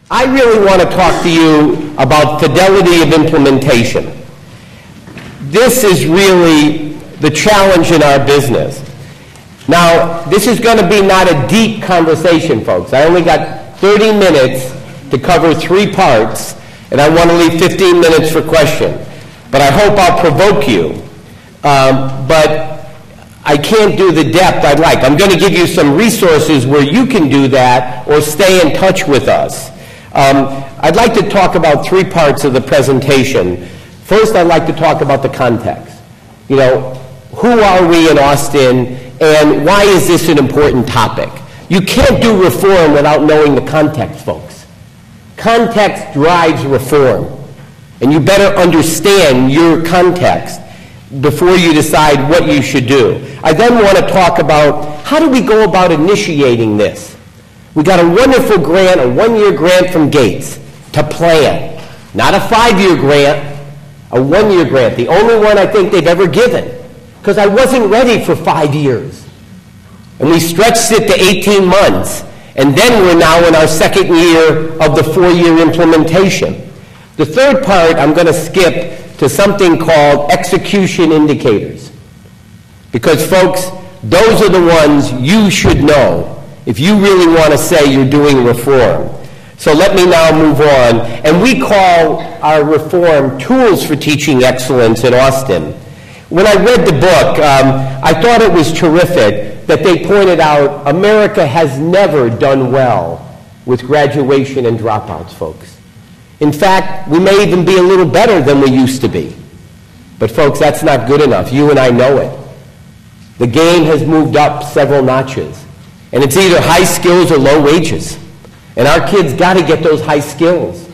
I really want to talk to you about fidelity of implementation. This is really the challenge in our business. Now, this is going to be not a deep conversation, folks. I only got 30 minutes to cover 3 parts, and I want to leave 15 minutes for questions. But I hope I'll provoke you. But I can't do the depth I'd like. I'm going to give you some resources where you can do that or stay in touch with us. I'd like to talk about 3 parts of the presentation. First, I'd like to talk about the context. You know, who are we in Austin, and why is this an important topic? You can't do reform without knowing the context, folks. Context drives reform, and you better understand your context before you decide what you should do. I then want to talk about how do we go about initiating this. We got a wonderful grant, a 1-year grant from Gates to plan. Not a 5-year grant, a 1-year grant. The only one I think they've ever given. Because I wasn't ready for 5 years. And we stretched it to 18 months. And then we're now in our 2nd year of the 4-year implementation. The 3rd part, I'm going to skip to something called execution indicators. Because, folks, those are the ones you should know if you really want to say you're doing reform. So let me now move on. And we call our reform Tools for Teaching Excellence in Austin. When I read the book, I thought it was terrific that they pointed out America has never done well with graduation and dropouts, folks. In fact, we may even be a little better than we used to be. But folks, that's not good enough. You and I know it. The game has moved up several notches. And it's either high skills or low wages. And our kids got to get those high skills.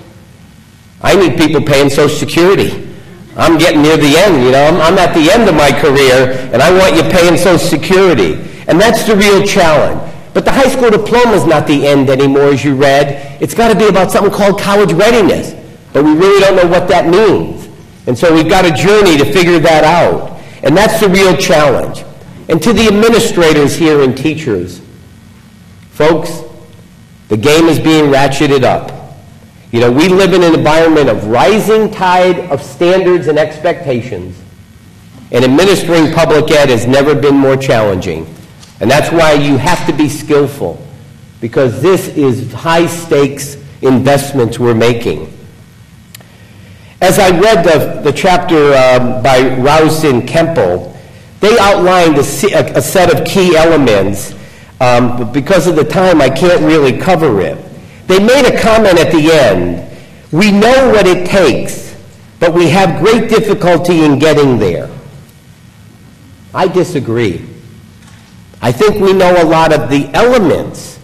I need people paying Social Security. I'm getting near the end, you know. I'm at the end of my career, and I want you paying Social Security. And that's the real challenge. But the high school diploma is not the end anymore, as you read. It's got to be about something called college readiness. But we really don't know what that means. And so we've got a journey to figure that out. And that's the real challenge. And to the administrators here and teachers, folks, the game is being ratcheted up. You know, we live in an environment of rising tide of standards and expectations, and administering public ed has never been more challenging. And that's why you have to be skillful, because this is high-stakes investments we're making. As I read the chapter by Rouse and Kempel, they outlined a set of key elements. But because of the time, I can't really cover it. They made a comment at the end. We know what it takes, but we have great difficulty in getting there. I disagree. I think we know a lot of the elements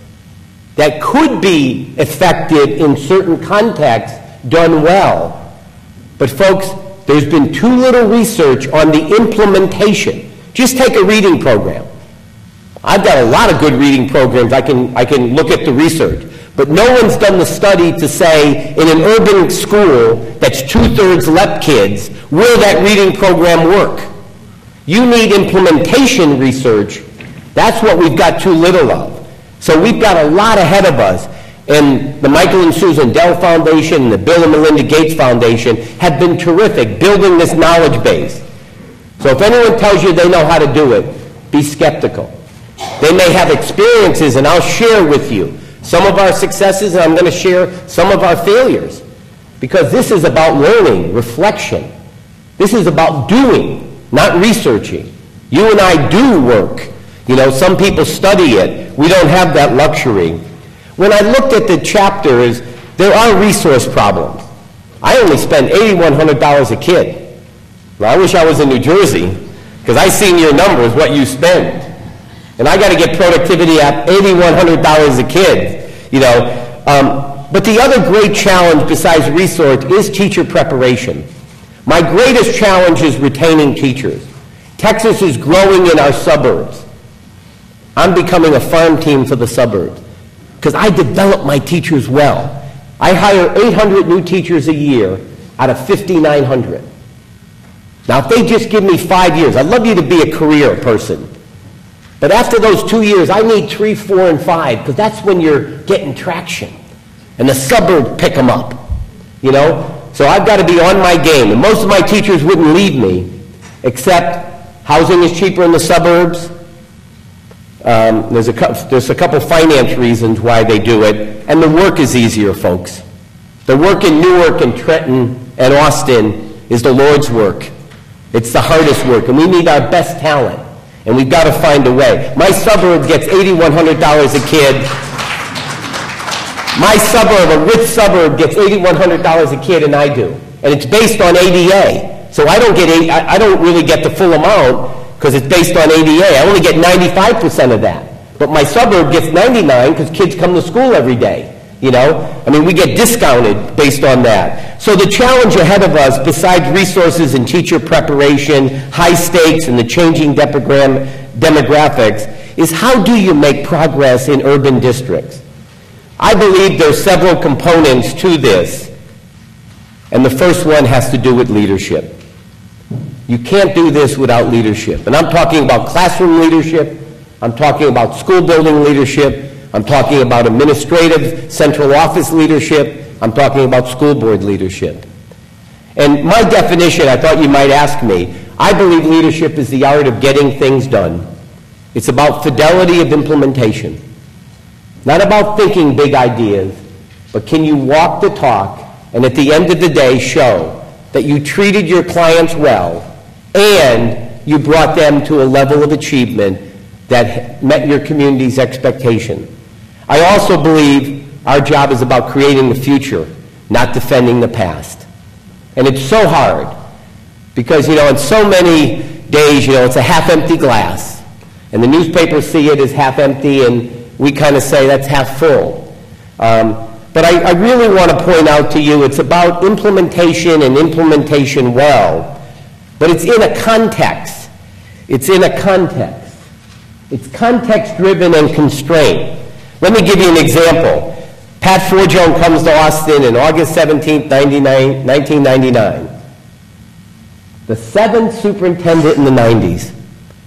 that could be effective in certain contexts done well. But folks, there's been too little research on the implementation. Just take a reading program. I've got a lot of good reading programs. I can look at the research. But no one's done the study to say in an urban school that's 2/3 LEP kids, will that reading program work? You need implementation research. That's what we've got too little of. So we've got a lot ahead of us. And the Michael and Susan Dell Foundation and the Bill and Melinda Gates Foundation have been terrific building this knowledge base. So if anyone tells you they know how to do it, be skeptical. They may have experiences, and I'll share with you some of our successes, and I'm going to share some of our failures. Because this is about learning, reflection. This is about doing, not researching. You and I do work. You know, some people study it. We don't have that luxury. When I looked at the chapters, there are resource problems. I only spend $8,100 a kid. Well, I wish I was in New Jersey, because I seen your numbers, what you spend. And I got to get productivity at $8,100 a kid, you know. But the other great challenge besides resource is teacher preparation. My greatest challenge is retaining teachers. Texas is growing in our suburbs. I'm becoming a farm team for the suburbs because I develop my teachers well. I hire 800 new teachers a year out of 5,900. Now, if they just give me 5 years, I'd love you to be a career person. But after those 2 years, I need 3, 4, and 5, because that's when you're getting traction. and the suburbs pick them up, you know? So I've got to be on my game, and most of my teachers wouldn't leave me, except housing is cheaper in the suburbs. There's a couple finance reasons why they do it, and the work is easier, folks. The work in Newark and Trenton and Austin is the Lord's work. It's the hardest work, and we need our best talent, and we've got to find a way. My suburb gets $8,100 a kid. My suburb, a rich suburb, gets $8,100 a kid, and I do. And it's based on ADA. So I don't really get the full amount because it's based on ADA. I only get 95% of that. But my suburb gets 99 because kids come to school every day. You know? I mean, we get discounted based on that. So the challenge ahead of us, besides resources and teacher preparation, high stakes, and the changing demographics, is how do you make progress in urban districts? I believe there's several components to this, and the first one has to do with leadership. You can't do this without leadership. And I'm talking about classroom leadership, I'm talking about school building leadership, I'm talking about administrative central office leadership, I'm talking about school board leadership. And my definition, I thought you might ask me, I believe leadership is the art of getting things done. It's about fidelity of implementation. Not about thinking big ideas, but can you walk the talk and at the end of the day show that you treated your clients well and you brought them to a level of achievement that met your community's expectation. I also believe our job is about creating the future, not defending the past. And it's so hard because, you know, in so many days, you know, it's a half-empty glass. And the newspapers see it as half-empty, and we kind of say that's half full. But I really want to point out to you, it's about implementation and implementation well. But it's in a context. It's in a context. It's context-driven and constrained. Let me give you an example. Pat Forgione comes to Austin on August 17, 1999. The 7th superintendent in the 90s.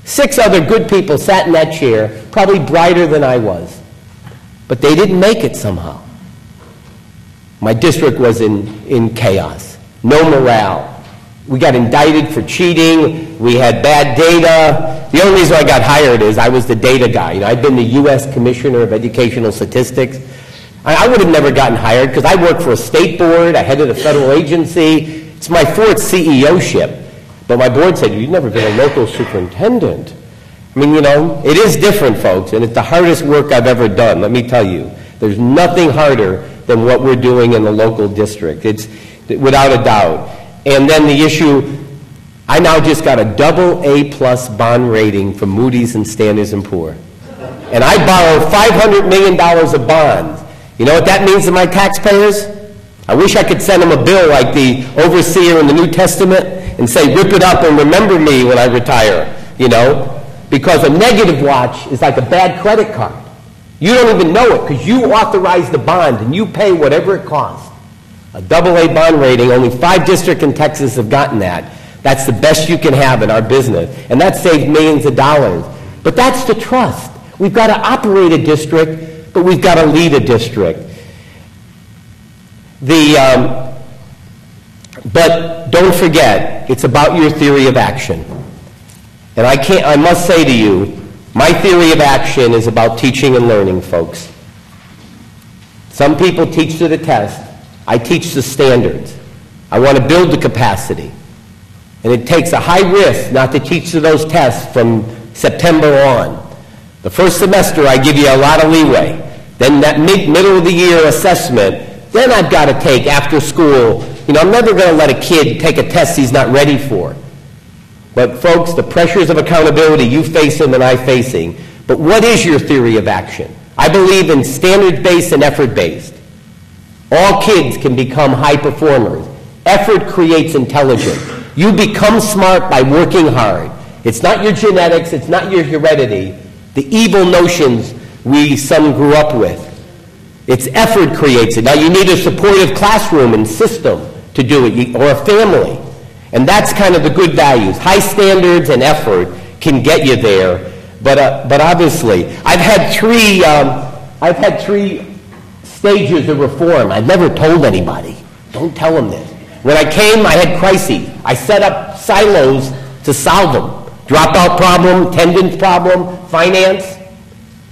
6 other good people sat in that chair, probably brighter than I was. But they didn't make it somehow. My district was in chaos. No morale. We got indicted for cheating. We had bad data. The only reason I got hired is I was the data guy. You know, I'd been the U.S. Commissioner of Educational Statistics. I would have never gotten hired because I worked for a state board. I headed a federal agency. It's my 4th CEO-ship. But my board said, you've never been a local superintendent. I mean, you know, it is different, folks, and it's the hardest work I've ever done, let me tell you. There's nothing harder than what we're doing in the local district. It's without a doubt. And then the issue, I now just got a AA+ bond rating from Moody's and Standard & Poor's. And I borrowed $500 million of bonds. You know what that means to my taxpayers? I wish I could send them a bill like the overseer in the New Testament and say, rip it up and remember me when I retire, you know? Because a negative watch is like a bad credit card. You don't even know it because you authorize the bond and you pay whatever it costs. A AA bond rating, only 5 districts in Texas have gotten that. That's the best you can have in our business. And that saves millions of dollars. But that's the trust. We've got to operate a district, but we've got to lead a district. But don't forget, it's about your theory of action. And I must say to you, my theory of action is about teaching and learning, folks. Some people teach to the test. I teach the standards. I want to build the capacity. And it takes a high risk not to teach to those tests from September on. The first semester, I give you a lot of leeway. Then that middle of the year assessment, then I've got to take after school. You know, I'm never going to let a kid take a test he's not ready for. But folks, the pressures of accountability, you face them and I'm facing. But what is your theory of action? I believe in standards-based and effort-based. All kids can become high performers. Effort creates intelligence. You become smart by working hard. It's not your genetics, it's not your heredity, the evil notions some grew up with. It's effort creates it. Now you need a supportive classroom and system to do it, or a family. And that's kind of the good values. High standards and effort can get you there. But obviously, I've had three stages of reform. I've never told anybody. Don't tell them this. When I came, I had crises. I set up silos to solve them. Dropout problem, attendance problem, finance.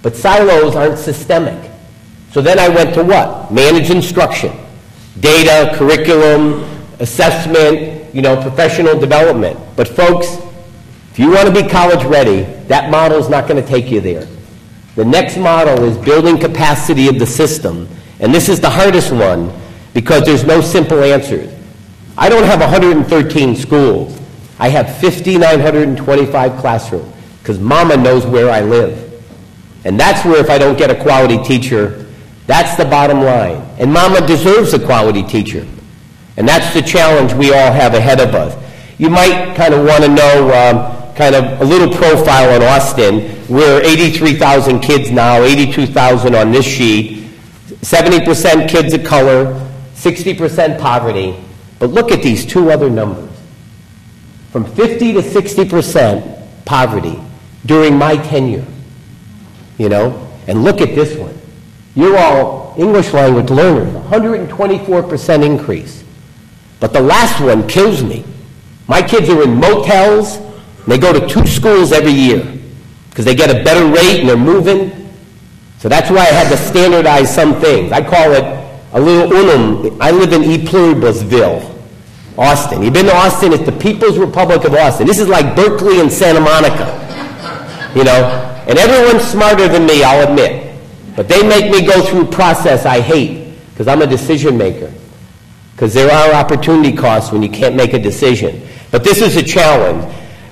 But silos aren't systemic. So then I went to what? Managed instruction. Data, curriculum, assessment, professional development. But folks, if you want to be college ready, that model is not going to take you there. The next model is building capacity of the system. And this is the hardest one because there's no simple answers. I don't have 113 schools. I have 5,925 classrooms because Mama knows where I live. And that's where if I don't get a quality teacher, that's the bottom line. And Mama deserves a quality teacher. And that's the challenge we all have ahead of us. You might kind of want to know kind of a little profile on Austin. We're 83,000 kids now, 82,000 on this sheet, 70% kids of color, 60% poverty. But look at these two other numbers. From 50 to 60% poverty during my tenure, And look at this one. You're all English language learners, 124% increase. But the last one kills me. My kids are in motels, and they go to 2 schools every year because they get a better rate and they're moving. So that's why I had to standardize some things. I call it a little unum. I live in E Pluribusville, Austin. You've been to Austin? It's the People's Republic of Austin. This is like Berkeley and Santa Monica, And everyone's smarter than me, I'll admit. But they make me go through a process I hate because I'm a decision maker. Because there are opportunity costs when you can't make a decision. But this is a challenge.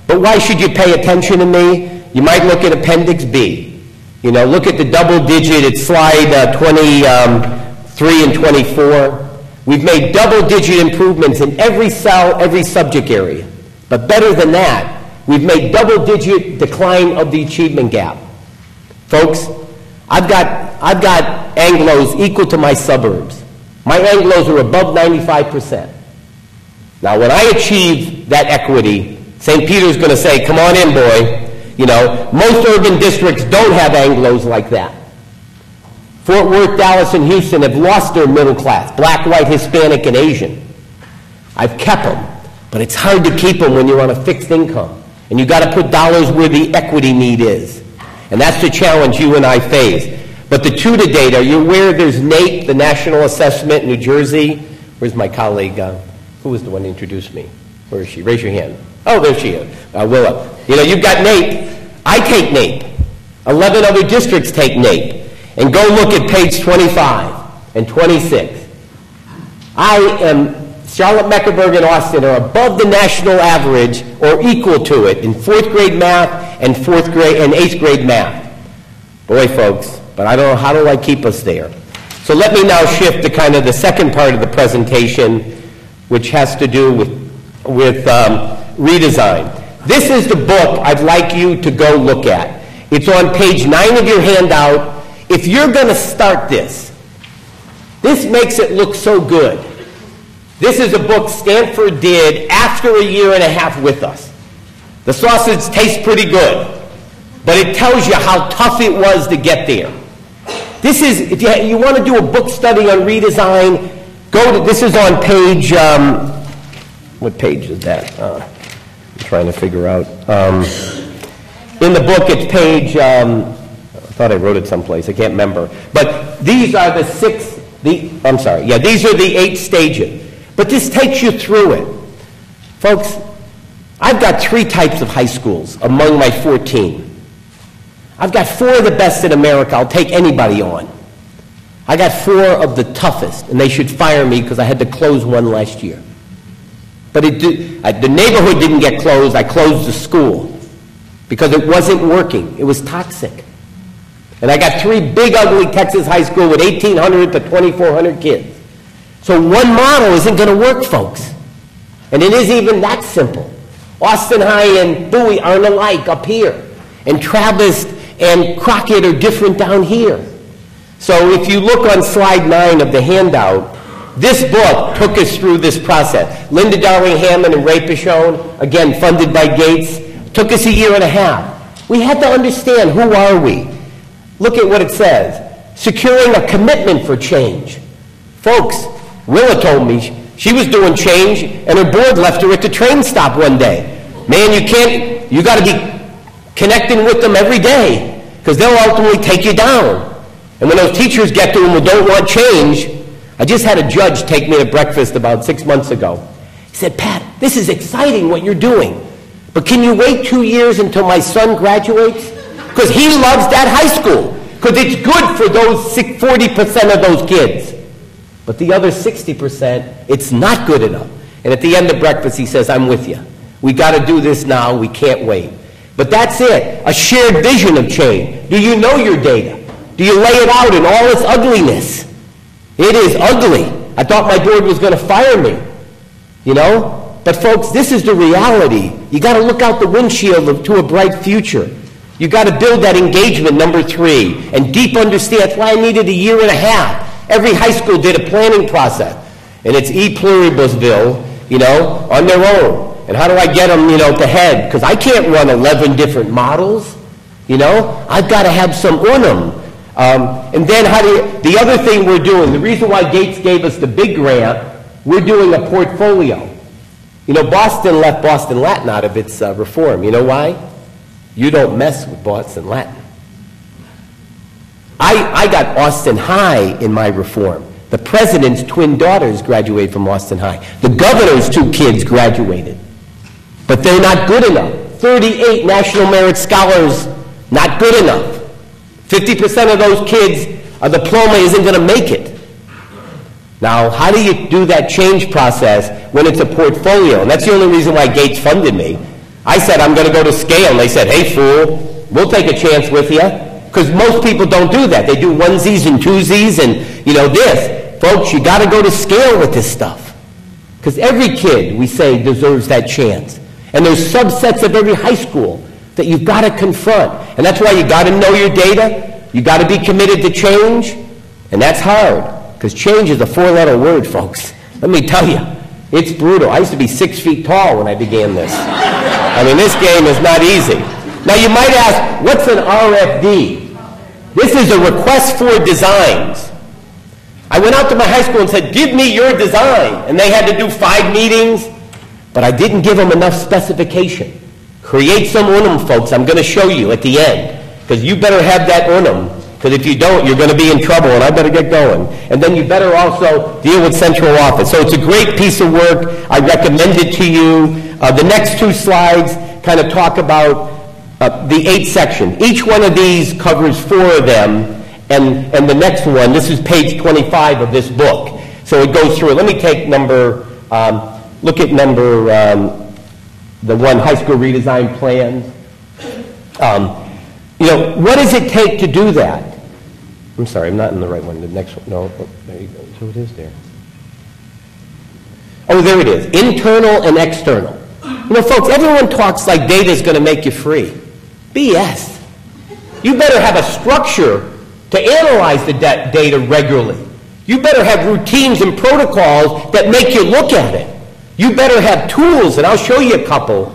But why should you pay attention to me? You might look at Appendix B. Look at the double digit. It's slide 23 and 24. We've made double-digit improvements in every cell, every subject area. But better than that, we've made double-digit decline of the achievement gap. Folks, I've got Anglos equal to my suburbs. My Anglos are above 95%. Now, when I achieve that equity, St. Peter's going to say, come on in, boy. Most urban districts don't have Anglos like that. Fort Worth, Dallas, and Houston have lost their middle class, black, white, Hispanic, and Asian. I've kept them, but it's hard to keep them when you're on a fixed income. And you've got to put dollars where the equity need is. And that's the challenge you and I face. But the TUDA data, you're aware there's NAEP, the National Assessment in New Jersey. Where's my colleague? Who was the one who introduced me? Where is she? Raise your hand. Oh, there she is. Willa. You've got NAEP. I take NAEP. 11 other districts take NAEP. And go look at page 25 and 26. Charlotte, Mecklenburg, and Austin are above the national average or equal to it in 4th grade math and 4th grade and 8th grade math. Boy, folks, but I don't know, how do I keep us there? So let me now shift to kind of the second part of the presentation, which has to do with redesign. This is the book I'd like you to go look at. It's on page 9 of your handout. If you're going to start this makes it look so good. This is a book Stanford did after a year and a half with us. The sausage tastes pretty good, but it tells you how tough it was to get there. This is, if you want to do a book study on redesign, this is on page, what page is that? I'm trying to figure out. In the book, it's page, I thought I wrote it someplace, I can't remember. But these are these are the 8 stages. But this takes you through it. Folks, I've got 3 types of high schools among my 14. I've got 4 of the best in America. I'll take anybody on. I got 4 of the toughest, and they should fire me because I had to close one last year. But the neighborhood didn't get closed. I closed the school because it wasn't working. It was toxic. And I got 3 big, ugly Texas high school with 1,800 to 2,400 kids. So one model isn't going to work, folks. And it isn't even that simple. Austin High and Bowie aren't alike up here. And Travis and Crockett are different down here. So if you look on slide 9 of the handout, this book took us through this process. Linda Darling Hammond and Ray Pichon, again funded by Gates, took us a year and a half. We had to understand, who are we? Look at what it says. securing a commitment for change. Folks, Willa told me she was doing change and her board left her at the train stop one day. Man, you got to be connecting with them every day because they'll ultimately take you down. And when those teachers get to them who don't want change, I just had a judge take me to breakfast about 6 months ago. He said, Pat, this is exciting what you're doing, but can you wait 2 years until my son graduates? Because he loves that high school, because it's good for those 40% of those kids. But the other 60%, it's not good enough. And at the end of breakfast, he says, I'm with you. We got to do this now. We can't wait. But that's it, a shared vision of change. Do you know your data? Do you lay it out in all its ugliness? It is ugly. I thought my board was going to fire me, you know? But folks, this is the reality. You got to look out the windshield to a bright future. You got to build that engagement, number 3, and deep understand. That's why I needed a year and a half. Every high school did a planning process, and it's e pluribusville, you know, on their own. And how do I get them, you know, to head? Because I can't run 11 different models, you know? I've got to have some on them. And then the other thing we're doing, the reason why Gates gave us the big grant, we're doing a portfolio. You know, Boston left Boston Latin out of its reform. You know why? You don't mess with Boston Latin. I got Austin High in my reform. The president's twin daughters graduated from Austin High. The governor's 2 kids graduated. But they're not good enough. 38 National Merit Scholars, not good enough. 50% of those kids, a diploma isn't going to make it. Now, how do you do that change process when it's a portfolio? And that's the only reason why Gates funded me. I said, I'm going to go to scale. And they said, hey, fool, we'll take a chance with you. Because most people don't do that. They do onesies and twosies and, you know, this. Folks, you got to go to scale with this stuff. Because every kid, we say, deserves that chance. And there's subsets of every high school that you've got to confront. And that's why you got to know your data. You got to be committed to change. And that's hard, because change is a 4-letter word, folks. Let me tell you, it's brutal. I used to be 6 feet tall when I began this. I mean, this game is not easy. Now, you might ask, what's an RFD? This is a request for designs. I went out to my high school and said, give me your design. And they had to do 5 meetings, but I didn't give them enough specification. Create some unum, folks. I'm going to show you at the end, because you better have that unum, because if you don't, you're going to be in trouble, and I better get going. And then you better also deal with central office. So it's a great piece of work. I recommend it to you. The next 2 slides kind of talk about the 8 section. Each one of these covers 4 of them, and the next one, this is page 25 of this book. So it goes through it. Let me take look at number the 1, high school redesign plans. You know, what does it take to do that? I'm sorry, I'm not in the right one. The next one, no, oh, there you go. So it is there. Oh, there it is. Internal and external. You know, folks, everyone talks like data is going to make you free. BS. You better have a structure to analyze the data regularly. You better have routines and protocols that make you look at it. You better have tools, and I'll show you a couple,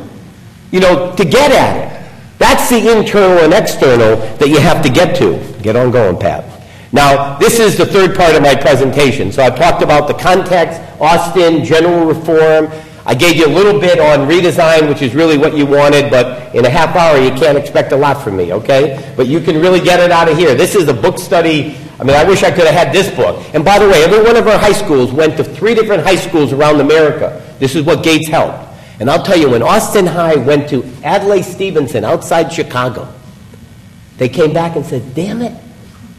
you know, to get at it. That's the internal and external that you have to get to. Get on going, Pat. Now, this is the 3rd part of my presentation. So I've talked about the context, Austin, general reform. I gave you a little bit on redesign, which is really what you wanted, but in a half hour you can't expect a lot from me, okay? But you can really get it out of here. This is a book study. I mean, I wish I could have had this book. And by the way, every one of our high schools went to 3 different high schools around America. This is what Gates helped. And I'll tell you, when Austin High went to Adlai Stevenson outside Chicago, they came back and said, damn it,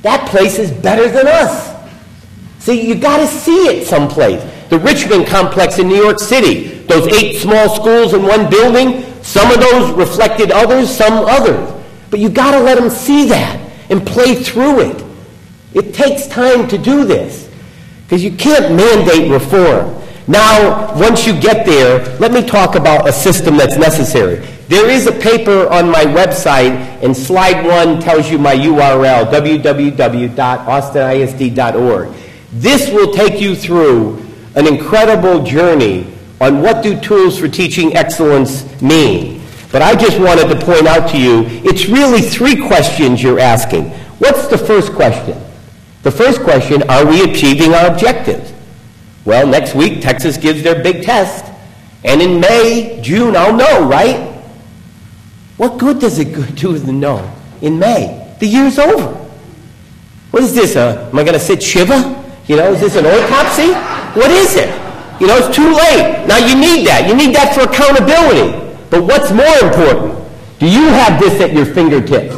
that place is better than us. See, you got to see it someplace. The Richmond complex in New York City, those 8 small schools in one building, some of those reflected others, some others. But you got to let them see that and play through it. It takes time to do this, because you can't mandate reform. Now, once you get there, let me talk about a system that's necessary. There is a paper on my website, and slide 1 tells you my URL, www.austinisd.org. This will take you through an incredible journey on what do tools for teaching excellence mean. But I just wanted to point out to you, it's really 3 questions you're asking. What's the first question? The first question, are we achieving our objectives? Well, next week, Texas gives their big test. And in May, June, I'll know, right? What good does it do to know in May? The year's over. What is this? Am I going to sit Shiva? You know, is this an autopsy? What is it? You know, it's too late. Now, you need that. You need that for accountability. But what's more important? Do you have this at your fingertips?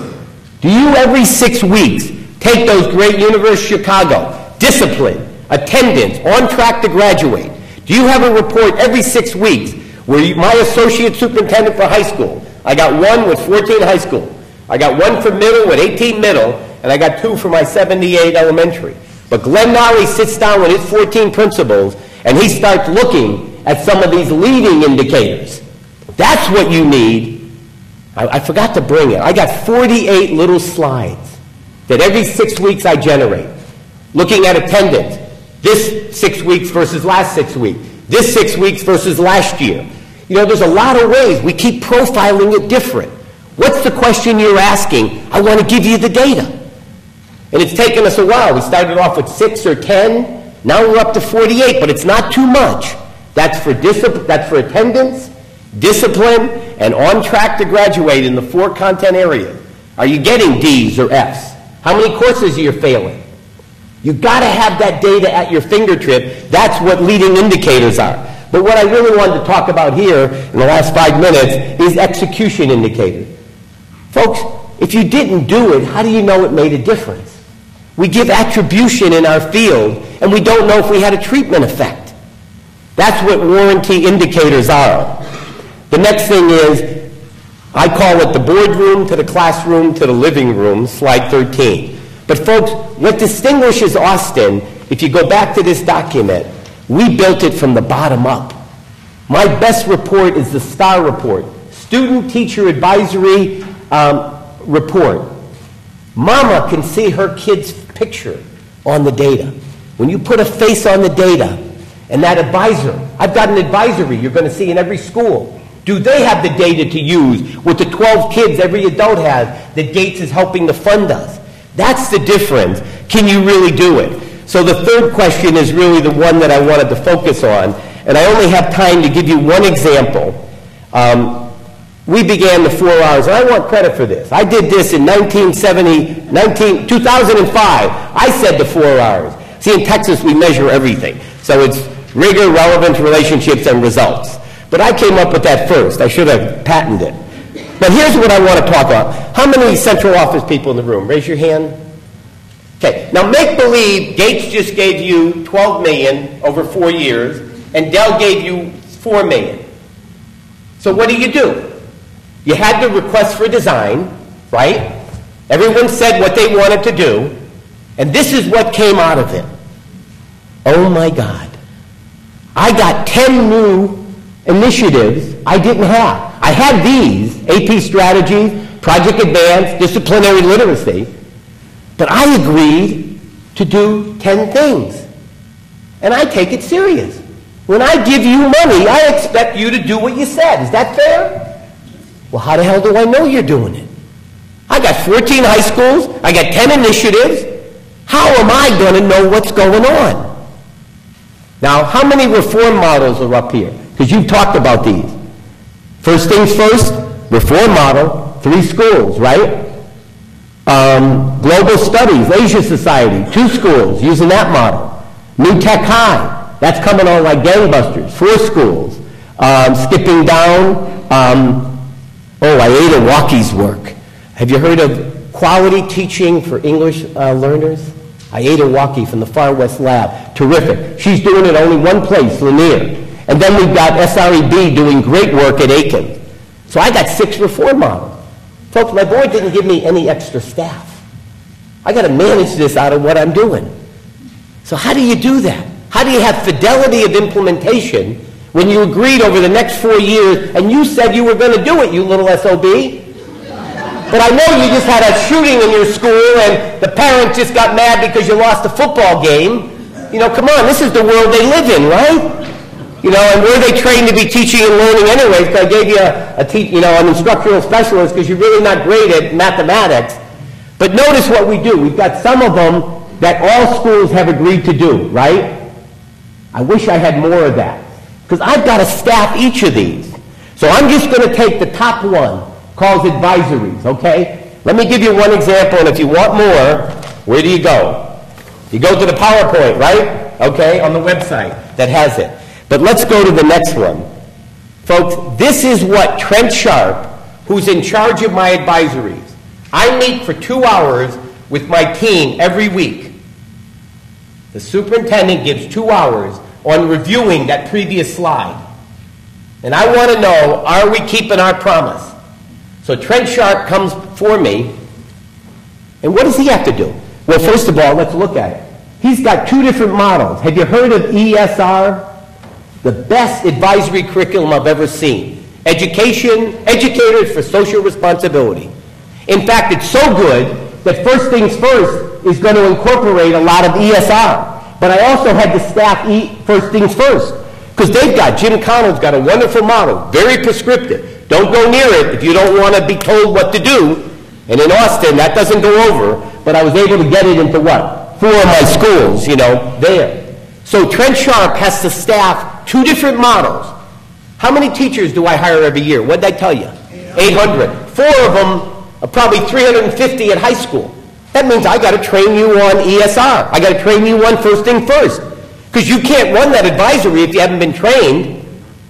Do you, every 6 weeks, take those great University of Chicago, discipline, attendance, on track to graduate? Do you have a report every 6 weeks where my associate superintendent for high school, I got one with 14 high school, I got one for middle with 18 middle, and I got 2 for my 78 elementary. But Glenn Nolly sits down with his 14 principals, and he starts looking at some of these leading indicators. That's what you need. I forgot to bring it. I got 48 little slides that every 6 weeks I generate, looking at attendance. This 6 weeks versus last 6 weeks. This 6 weeks versus last year. You know, there's a lot of ways. We keep profiling it different. What's the question you're asking? I want to give you the data. And it's taken us a while. We started off with 6 or 10. Now we're up to 48, but it's not too much. That's for attendance, discipline, and on track to graduate in the 4 content areas. Are you getting D's or F's? How many courses are you failing? You've got to have that data at your fingertip. That's what leading indicators are. But what I really wanted to talk about here in the last 5 minutes is execution indicators. Folks, if you didn't do it, how do you know it made a difference? We give attribution in our field, and we don't know if we had a treatment effect. That's what warranty indicators are. The next thing is, I call it the boardroom to the classroom to the living room, slide 13. But folks, what distinguishes Austin, if you go back to this document, we built it from the bottom up. My best report is the STAR report, Student Teacher Advisory Report. Mama can see her kid's picture on the data. When you put a face on the data, and that advisor, I've got an advisory you're going to see in every school. Do they have the data to use with the 12 kids every adult has that Gates is helping to fund us? That's the difference. Can you really do it? So the third question is really the one that I wanted to focus on, and I only have time to give you one example. We began the 4 hours, and I want credit for this. I did this in 2005. I said the 4 hours. See, in Texas, we measure everything. So it's rigor, relevance, relationships, and results. But I came up with that first. I should have patented it. But here's what I want to talk about. How many central office people in the room? Raise your hand. Okay, now make believe Gates just gave you $12 million over 4 years, and Dell gave you $4 million. So what do? You had the request for design, right? Everyone said what they wanted to do, and this is what came out of it. Oh my God. I got 10 new initiatives I didn't have. I had these, AP strategies, Project Advance, disciplinary literacy, but I agreed to do 10 things. And I take it serious. When I give you money, I expect you to do what you said. Is that fair? Well, how the hell do I know you're doing it? I got 14 high schools. I got 10 initiatives. How am I going to know what's going on? Now, how many reform models are up here? Because you've talked about these. First things first, reform model, 3 schools, right? Global Studies, Asia Society, 2 schools using that model. New Tech High, that's coming on like gangbusters, 4 schools. Skipping down, Aida Walkie's work. Have you heard of quality teaching for English learners? Aida Walkie from the Far West Lab, terrific. She's doing it only one place, Lanier. And then we've got SREB doing great work at Aiken. So I got 6 reform models. Folks, my board didn't give me any extra staff. I got to manage this out of what I'm doing. So how do you do that? How do you have fidelity of implementation when you agreed over the next 4 years and you said you were going to do it, you little SOB? But I know you just had a shooting in your school and the parents just got mad because you lost a football game. You know, come on, this is the world they live in, right? You know, and were they trained to be teaching and learning anyways? Because I gave you an instructional specialist because you're really not great at mathematics. But notice what we do. We've got some of them that all schools have agreed to do, right? I wish I had more of that, because I've got to staff each of these. So I'm just going to take the top one, called advisories, okay? Let me give you one example, and if you want more, where do you go? You go to the PowerPoint, right? Okay, on the website that has it. But let's go to the next one. Folks, this is what Trent Sharp, who's in charge of my advisories, I meet for 2 hours with my team every week. The superintendent gives 2 hours on reviewing that previous slide. And I want to know, are we keeping our promise? So Trent Sharp comes for me, and what does he have to do? Well, first of all, let's look at it. He's got 2 different models. Have you heard of ESR? The best advisory curriculum I've ever seen. Educators for Social Responsibility. In fact, it's so good that First Things First is going to incorporate a lot of ESR. But I also had to staff First Things First, because they've got, Jim Connell's got a wonderful model, very prescriptive. Don't go near it if you don't want to be told what to do. And in Austin, that doesn't go over, but I was able to get it into what? 4 of my schools, you know, there. So Trent Sharp has to staff 2 different models. How many teachers do I hire every year? What did I tell you? 800. 4 of them are probably 350 at high school. That means I got to train you on ESR. I got to train you on First Thing First. Because you can't run that advisory if you haven't been trained.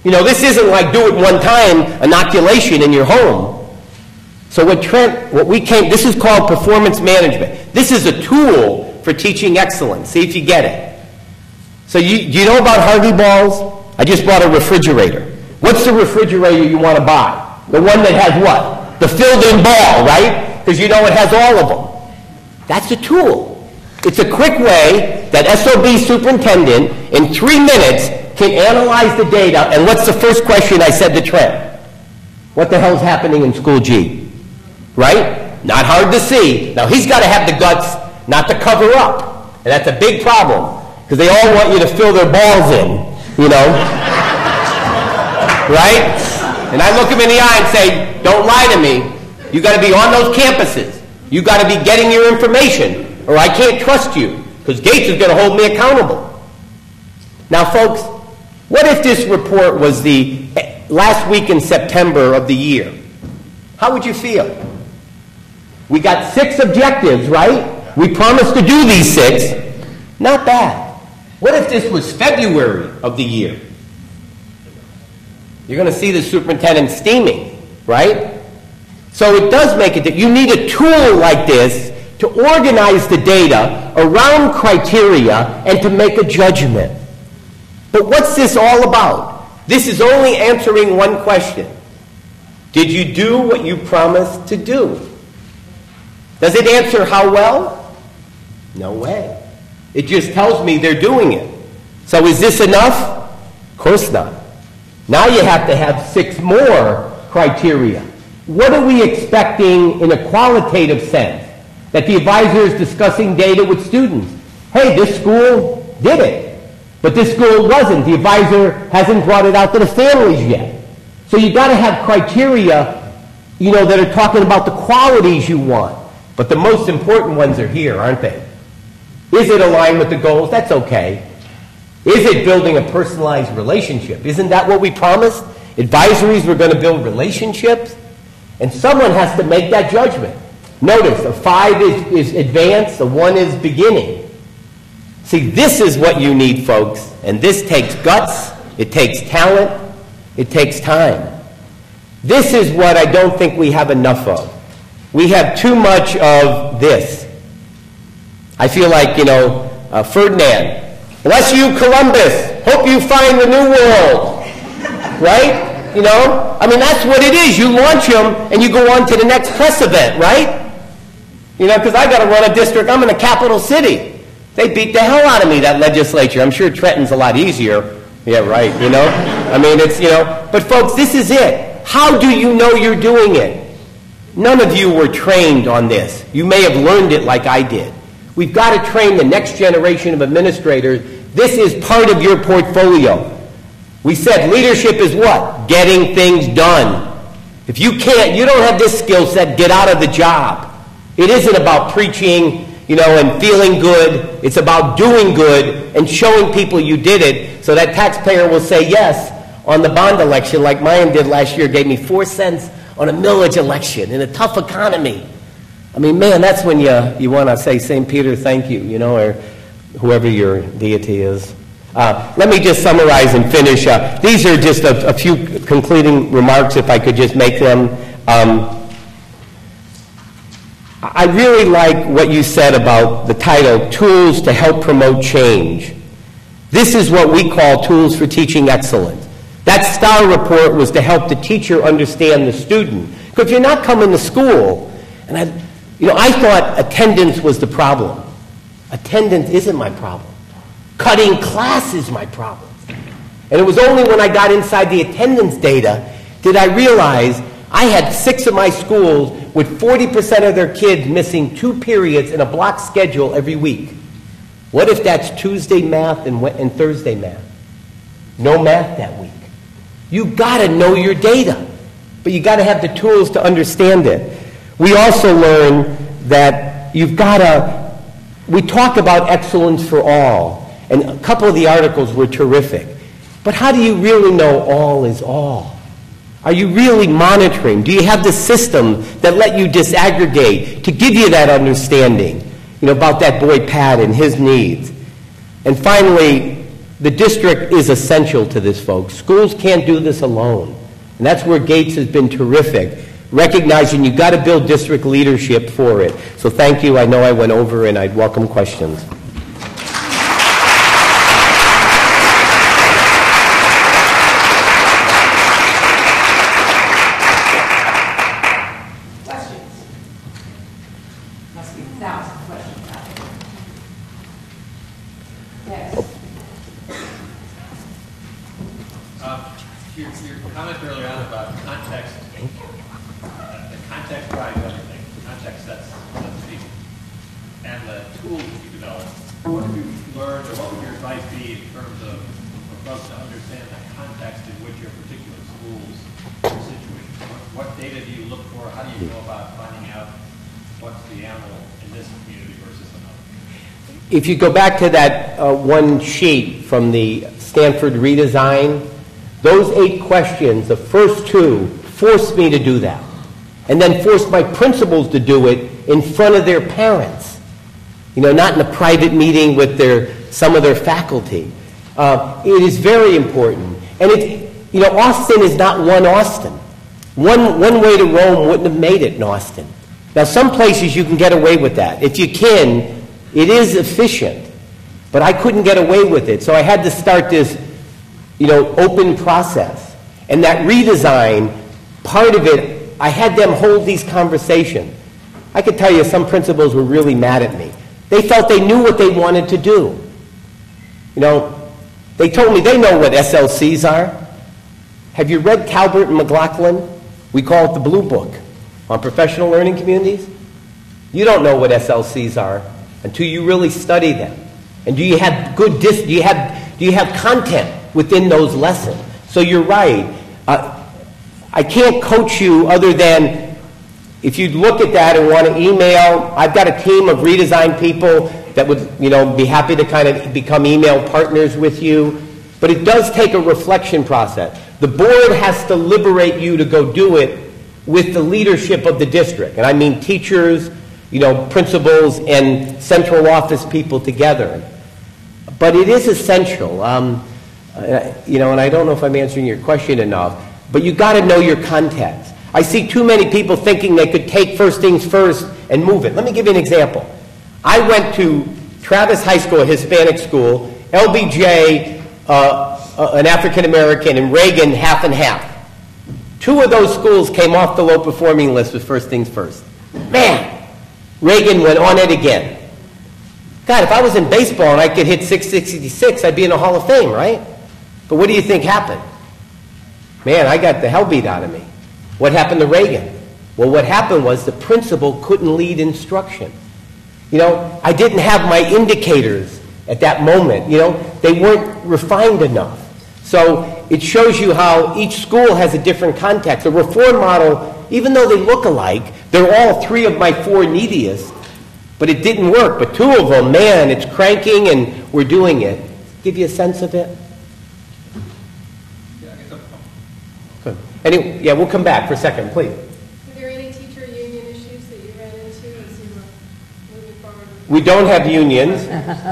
You know, this isn't like do it one time, inoculation in your home. So this is called performance management. This is a tool for teaching excellence. See if you get it. So do you know about Harvey balls? I just bought a refrigerator. What's the refrigerator you want to buy? The one that has what? The filled-in ball, right? Because you know it has all of them. That's a tool. It's a quick way that SOB superintendent in 3 minutes can analyze the data. And what's the first question I said to Trent? What the hell's happening in school G? Right? Not hard to see. Now he's got to have the guts not to cover up. And that's a big problem. Because they all want you to fill their balls in, you know? Right? And I look him in the eye and say, don't lie to me. You got to be on those campuses. You got to be getting your information, or I can't trust you, because Gates is going to hold me accountable. Now, folks, what if this report was the last week in September of the year? How would you feel? We got 6 objectives, right? We promised to do these 6. Not bad. What if this was February of the year? You're going to see the superintendent steaming, right? So it does make it. You need a tool like this to organize the data around criteria and to make a judgment. But what's this all about? This is only answering one question. Did you do what you promised to do? Does it answer how well? No way. It just tells me they're doing it. So is this enough? Of course not. Now you have to have 6 more criteria. What are we expecting in a qualitative sense? That the advisor is discussing data with students. Hey, this school did it, but this school wasn't. The advisor hasn't brought it out to the families yet. So you've got to have criteria, you know, that are talking about the qualities you want. But the most important ones are here, aren't they? Is it aligned with the goals? That's okay. Is it building a personalized relationship? Isn't that what we promised? Advisories were going to build relationships. And someone has to make that judgment. Notice, a 5 is advanced, a 1 is beginning. See, this is what you need, folks. And this takes guts, it takes talent, it takes time. This is what I don't think we have enough of. We have too much of this. I feel like, you know, Ferdinand, bless you, Columbus. Hope you find the new world. Right? You know? I mean, that's what it is. You launch them, and you go on to the next press event, right? You know, because I got to run a district. I'm in a capital city. They beat the hell out of me, that legislature. I'm sure Trenton's a lot easier. Yeah, right, you know? I mean, it's, you know. But, folks, this is it. How do you know you're doing it? None of you were trained on this. You may have learned it like I did. We've got to train the next generation of administrators. This is part of your portfolio. We said leadership is what? Getting things done. If you can't, you don't have this skill set, get out of the job. It isn't about preaching, and feeling good. It's about doing good and showing people you did it so that taxpayer will say yes on the bond election like mine did last year, gave me 4 cents on a millage election in a tough economy. I mean, man, that's when you want to say, St. Peter, thank you, or whoever your deity is. Let me just summarize and finish. These are just a few concluding remarks, if I could just make them. I really like what you said about the title, Tools to Help Promote Change. This is what we call Tools for Teaching Excellence. That STAR report was to help the teacher understand the student. Because if you're not coming to school, and I thought attendance was the problem. Attendance isn't my problem. Cutting class is my problem. And it was only when I got inside the attendance data did I realize I had 6 of my schools with 40% of their kids missing 2 periods in a block schedule every week. What if that's Tuesday math and Thursday math? No math that week. You got to know your data, but you got to have the tools to understand it. We also learn that we talk about excellence for all. And a couple of the articles were terrific. But how do you really know all is all? Are you really monitoring? Do you have the system that let you disaggregate to give you that understanding, about that boy Pat and his needs? And finally, the district is essential to this, folks. Schools can't do this alone. And that's where Gates has been terrific, recognizing you've got to build district leadership for it. So thank you. I know I went over, and I'd welcome questions. Your comment earlier on about context, the context drives everything. Context sets the and the tools that you develop. What have you learned, or what would your advice be in terms of for folks to understand the context in which your particular school's situated? What data do you look for? How do you go about finding out what's the animal in this community versus another? If you go back to that one sheet from the Stanford redesign, those 8 questions, the first 2, forced me to do that. And then forced my principals to do it in front of their parents. Not in a private meeting with some of their faculty. It is very important. And Austin is not one Austin. One way to Rome wouldn't have made it in Austin. Now, some places you can get away with that. If you can, it is efficient. But I couldn't get away with it. So I had to start this open process. And that redesign, part of it, I had them hold these conversations. I could tell you some principals were really mad at me. They felt they knew what they wanted to do. They told me they know what SLCs are. Have you read Calvert and McLaughlin? We call it the Blue Book on professional learning communities. You don't know what SLCs are until you really study them. And do you have do you have content within those lessons? So you're right. I can't coach you other than if you look at that and want to email. I've got a team of redesign people that would be happy to kind of become email partners with you. But it does take a reflection process. The board has to liberate you to go do it with the leadership of the district. And I mean teachers, principals, and central office people together. But it is essential. And I don't know if I'm answering your question enough, but you got to know your context. I see too many people thinking they could take first things first and move it. Let me give you an example. I went to Travis High School, a Hispanic school, LBJ, an African American, and Reagan, half and half. 2 of those schools came off the low performing list with first things first. Man, Reagan went on it again. God, if I was in baseball and I could hit 666, I'd be in the Hall of Fame, right? But what do you think happened? Man, I got the hell beat out of me. What happened to Reagan? Well, what happened was the principal couldn't lead instruction. I didn't have my indicators at that moment. They weren't refined enough. So it shows you how each school has a different context. The reform model, even though they look alike, they're all 3 of my 4 neediest. But it didn't work. But two of them, man, it's cranking and we're doing it. Give you a sense of it? Good. Anyway, yeah, we'll come back for a second, please. Are there any teacher union issues that you ran into as you were moving forward? We don't have unions,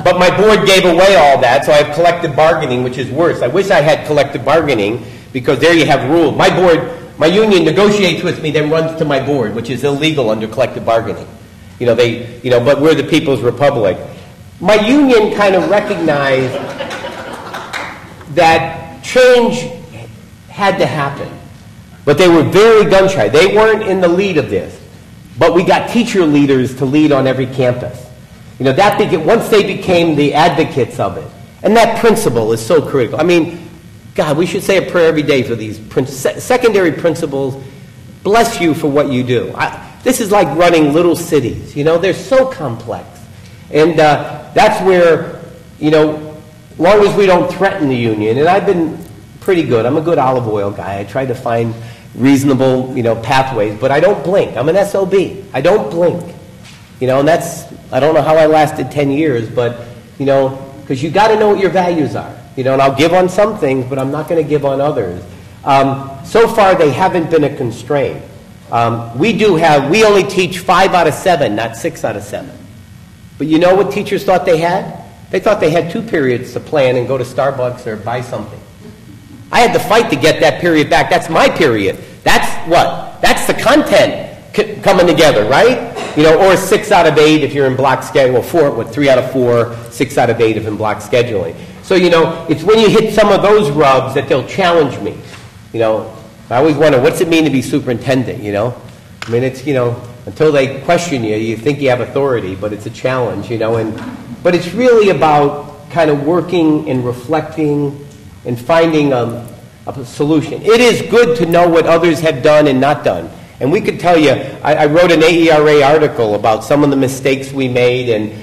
but my board gave away all that, so I have collective bargaining, which is worse. I wish I had collective bargaining, because there you have rules. My board, my union negotiates with me, then runs to my board, which is illegal under collective bargaining. But we're the People's Republic. My union kind of recognized that change had to happen, but they were very gun shy. They weren't in the lead of this, but we got teacher leaders to lead on every campus. Once they became the advocates of it, and that principle is so critical. I mean, God, we should say a prayer every day for these secondary principals. Bless you for what you do. This is like running little cities. They're so complex. And that's where, as long as we don't threaten the union, and I've been pretty good. I'm a good olive oil guy. I try to find reasonable, pathways, but I don't blink. I'm an SOB. I don't blink. And I don't know how I lasted 10 years, but, because you got to know what your values are. And I'll give on some things, but I'm not going to give on others. So far, they haven't been a constraint. We only teach 5 out of 7, not 6 out of 7. But you know what teachers thought they had? They thought they had 2 periods to plan and go to Starbucks or buy something. I had to fight to get that period back. That's my period. That's what? That's the content coming together, right? Or 6 out of 8 if you're in block schedule. 3 out of 4, 6 out of 8 if in block scheduling. So, it's when you hit some of those rubs that they'll challenge me. I always wonder, what's it mean to be superintendent, I mean, it's, until they question you, you think you have authority, but it's a challenge, but it's really about kind of working and reflecting and finding a solution. It is good to know what others have done and not done. And we could tell you, I wrote an AERA article about some of the mistakes we made and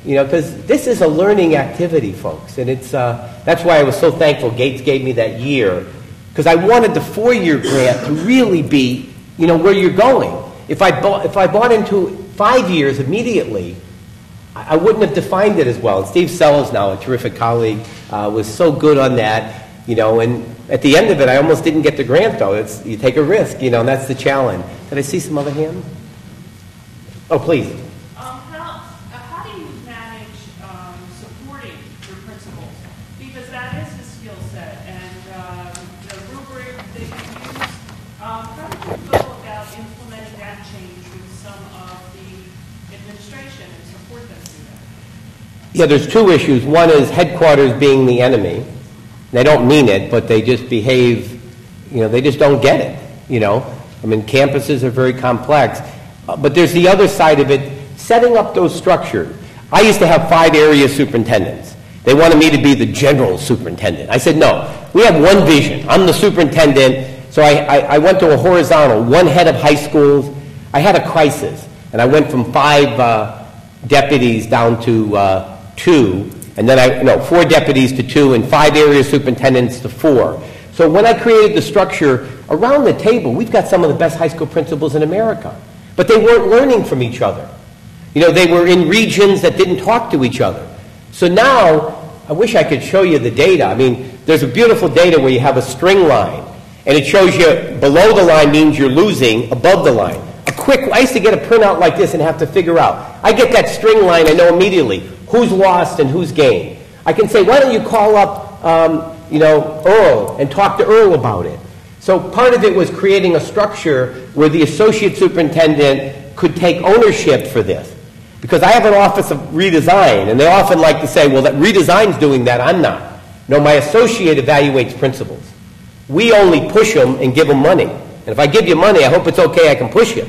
because this is a learning activity, folks. And that's why I was so thankful Gates gave me that year, because I wanted the 4-year grant to really be, where you're going. If I bought into 5 years immediately, I wouldn't have defined it as well. And Steve Sells, now a terrific colleague, was so good on that, and at the end of it, I almost didn't get the grant, though. You take a risk, and that's the challenge. Did I see some other hands? Oh, please. How do you manage supporting your principals? Because that is the skill set, and the rubric that you use. How do you go about implementing that change with some of the administration and support them through that? Yeah, there's 2 issues. One is headquarters being the enemy. They don't mean it, but they just behave, they just don't get it, I mean, campuses are very complex. But there's the other side of it, setting up those structures. I used to have 5 area superintendents. They wanted me to be the general superintendent. I said, no, we have one vision. I'm the superintendent. So I went to a horizontal, 1 head of high schools. I had a crisis, and I went from 5 deputies down to 2. And then 4 deputies to 2 and 5 area superintendents to 4. So when I created the structure, around the table, we've got some of the best high school principals in America. But they weren't learning from each other. They were in regions that didn't talk to each other. So now, I wish I could show you the data. I mean, there's a beautiful data where you have a string line. And it shows you below the line means you're losing, above the line. I used to get a printout like this and have to figure out. I get that string line, I know immediately who's lost and who's gained. I can say, why don't you call up, Earl and talk to Earl about it. So part of it was creating a structure where the associate superintendent could take ownership for this. Because I have an office of redesign, and they often like to say, well, that redesign's doing that, I'm not. No, my associate evaluates principals. We only push them and give them money. And if I give you money, I hope it's okay, I can push you.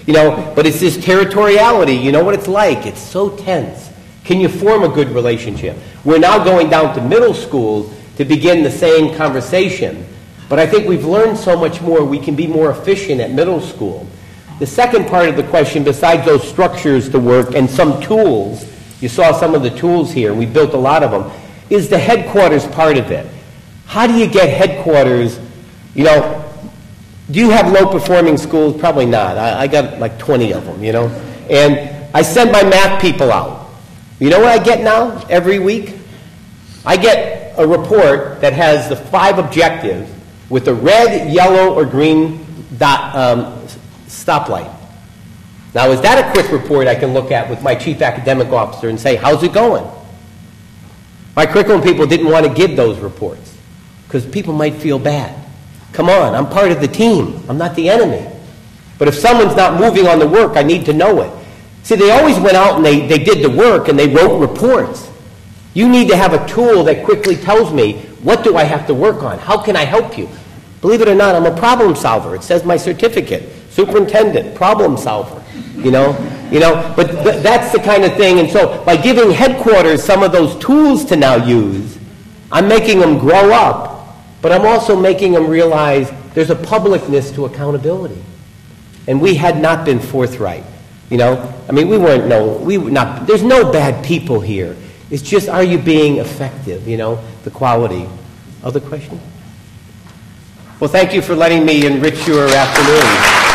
But it's this territoriality, you know what it's like. It's so tense. Can you form a good relationship? We're now going down to middle school to begin the same conversation. But I think we've learned so much more. We can be more efficient at middle school. The second part of the question, besides those structures to work and some tools, you saw some of the tools here, we built a lot of them, is the headquarters part of it. How do you get headquarters? Do you have low-performing schools? Probably not. I got like 20 of them, And I send my math people out. You know what I get now every week? I get a report that has the 5 objectives with a red, yellow, or green stoplight. Now, is that a quick report I can look at with my chief academic officer and say, how's it going? My curriculum people didn't want to give those reports because people might feel bad. Come on, I'm part of the team. I'm not the enemy. But if someone's not moving on the work, I need to know it. See, they always went out and they did the work and they wrote reports. You need to have a tool that quickly tells me, what do I have to work on? How can I help you? Believe it or not, I'm a problem solver. It says my certificate, superintendent, problem solver, but that's the kind of thing. And so by giving headquarters some of those tools to now use, I'm making them grow up, but I'm also making them realize there's a publicness to accountability. And we had not been forthright, there's no bad people here. It's just, are you being effective, the quality. Other question? Well, thank you for letting me enrich your afternoon.